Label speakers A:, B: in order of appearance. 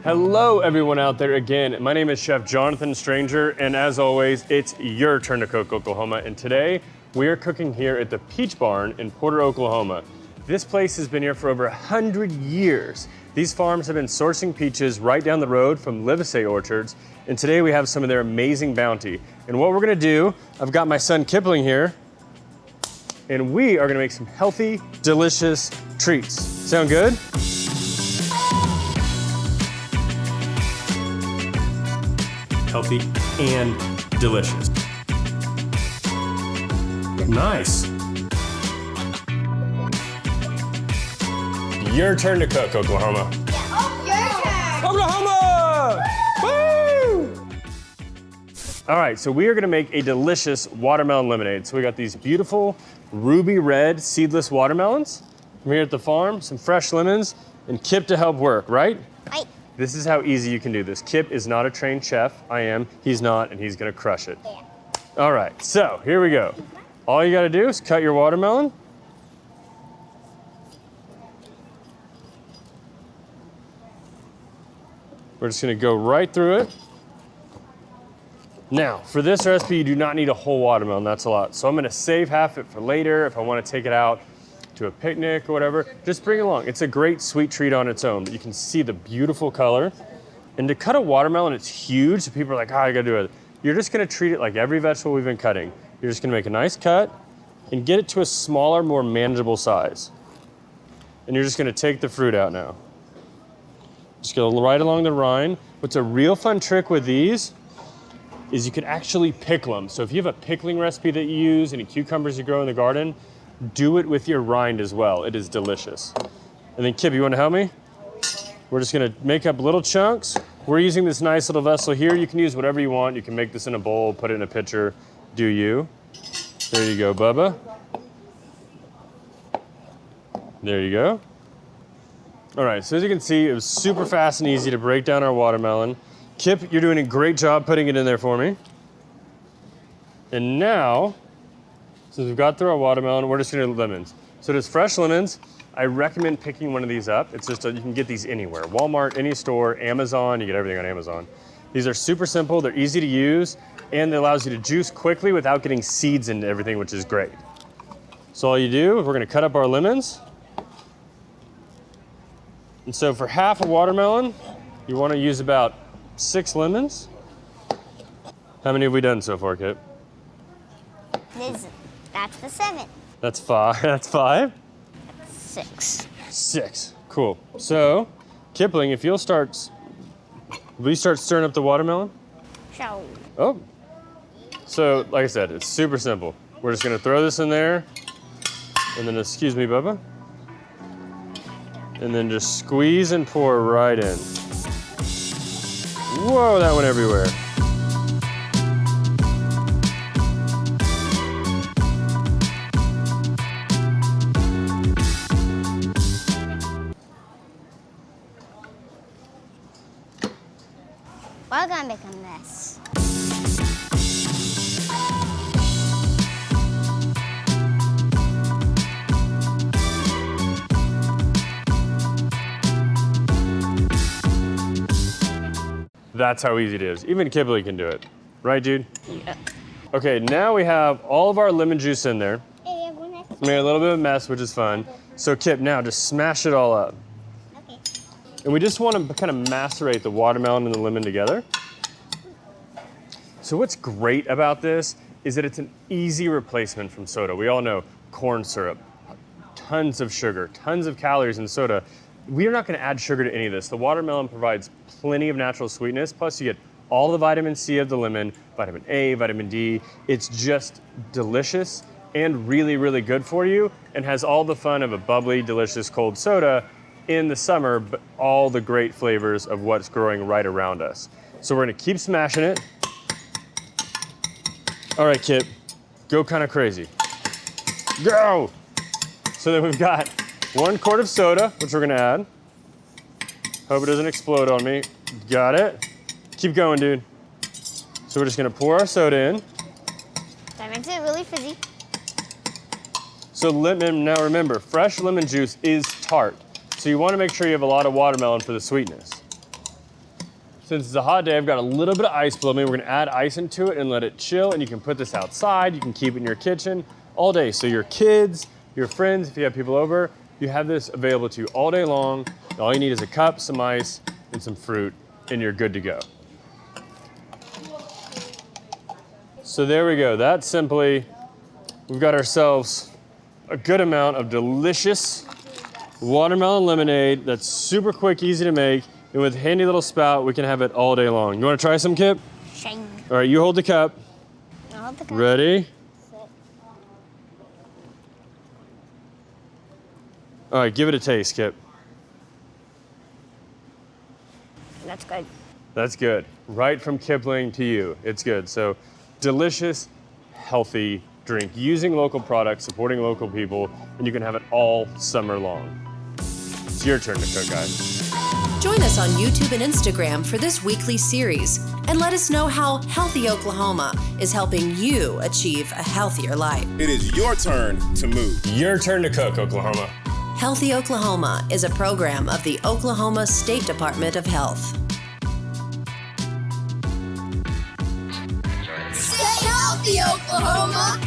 A: Hello everyone out there again. My name is Chef Jonathan Stranger, and as always, it's your turn to cook Oklahoma. And today, we are cooking here at the Peach Barn in Porter, Oklahoma. This place has been here for over 100 years. These farms have been sourcing peaches right down the road from Livesay orchards, and today we have some of their amazing bounty. And what we're gonna do, I've got my son Kipling here, and we are gonna make some healthy, delicious treats. Sound good? Healthy and delicious. Nice. Your turn to cook, Oklahoma.
B: Your turn.
A: Oklahoma! Woo! All right, so we are gonna make a delicious watermelon lemonade. So we got these beautiful ruby red seedless watermelons from here at the farm, some fresh lemons, and Kip to help work, right?
B: Right.
A: This is how easy you can do this. Kip is not a trained chef. I am. He's not, and he's gonna crush it.
B: Yeah.
A: All right, so here we go. All you gotta do is cut your watermelon. We're just gonna go right through it. Now, for this recipe, you do not need a whole watermelon, that's a lot. So I'm gonna save half it for later if I wanna take it out to a picnic or whatever. Just bring it along. It's a great sweet treat on its own, but you can see the beautiful color. And to cut a watermelon, it's huge, so people are like, I gotta do it. You're just gonna treat it like every vegetable we've been cutting. You're just gonna make a nice cut and get it to a smaller, more manageable size. And you're just gonna take the fruit out now. Just go right along the rind. What's a real fun trick with these is you can actually pickle them. So if you have a pickling recipe that you use, any cucumbers you grow in the garden, do it with your rind as well. It is delicious. And then Kip, you wanna help me? We're just gonna make up little chunks. We're using this nice little vessel here. You can use whatever you want. You can make this in a bowl, put it in a pitcher, do you. There you go, Bubba. There you go. All right, so as you can see, it was super fast and easy to break down our watermelon. Kip, you're doing a great job putting it in there for me. And now, since we've got through our watermelon, we're just gonna do lemons. So there's fresh lemons. I recommend picking one of these up. It's just, you can get these anywhere. Walmart, any store, Amazon, you get everything on Amazon. These are super simple, they're easy to use, and it allows you to juice quickly without getting seeds into everything, which is great. So all you do, we're gonna cut up our lemons. And so for half a watermelon, you wanna use about 6 lemons. How many have we done so far, Kip?
B: That's the 7.
A: That's 5. That's 5?
B: 6.
A: 6. Cool. So, Kipling, if you'll start, will you start stirring up the watermelon?
B: So.
A: Oh. So, like I said, it's super simple. We're just gonna throw this in there, and then, excuse me, Bubba. And then just squeeze and pour right in. Whoa, that went everywhere.
B: We're gonna make a mess.
A: That's how easy it is. Even Kipling can do it. Right, dude?
B: Yeah.
A: Okay, now we have all of our lemon juice in there.
B: Hey, everyone has
A: Made a little bit of a mess, which is fun. So Kip, now just smash it all up.
B: Okay.
A: And we just want to kind of macerate the watermelon and the lemon together. So what's great about this is that it's an easy replacement from soda. We all know corn syrup, tons of sugar, tons of calories in soda. We are not going to add sugar to any of this. The watermelon provides plenty of natural sweetness, plus you get all the vitamin C of the lemon, vitamin A, vitamin D. It's just delicious and really, really good for you, and has all the fun of a bubbly, delicious cold soda in the summer, but all the great flavors of what's growing right around us. So we're gonna keep smashing it. All right, Kip, go kind of crazy. Go! So then we've got 1 quart of soda, which we're gonna add. Hope it doesn't explode on me. Got it. Keep going, dude. So we're just gonna pour our soda in.
B: That makes it really fizzy.
A: So lemon, now remember, fresh lemon juice is tart. So you wanna make sure you have a lot of watermelon for the sweetness. Since it's a hot day, I've got a little bit of ice below me. We're gonna add ice into it and let it chill, and you can put this outside. You can keep it in your kitchen all day. So your kids, your friends, if you have people over, you have this available to you all day long. All you need is a cup, some ice, and some fruit, and you're good to go. So there we go. That's simply, we've got ourselves a good amount of delicious watermelon lemonade that's super quick, easy to make, and with a handy little spout, we can have it all day long. You wanna try some, Kip?
B: Shame.
A: All right, you hold the cup.
B: I'll hold the cup.
A: Ready?
B: Sit.
A: All right, give it a taste, Kip.
B: That's good.
A: That's good. Right from Kipling to you. It's good. So delicious, healthy drink using local products, supporting local people, and you can have it all summer long. It's your turn to cook, guys.
C: Join us on YouTube and Instagram for this weekly series and let us know how Healthy Oklahoma is helping you achieve a healthier life.
D: It is your turn to move.
A: Your turn to cook, Oklahoma.
C: Healthy Oklahoma is a program of the Oklahoma State Department of Health.
E: Stay healthy, Oklahoma!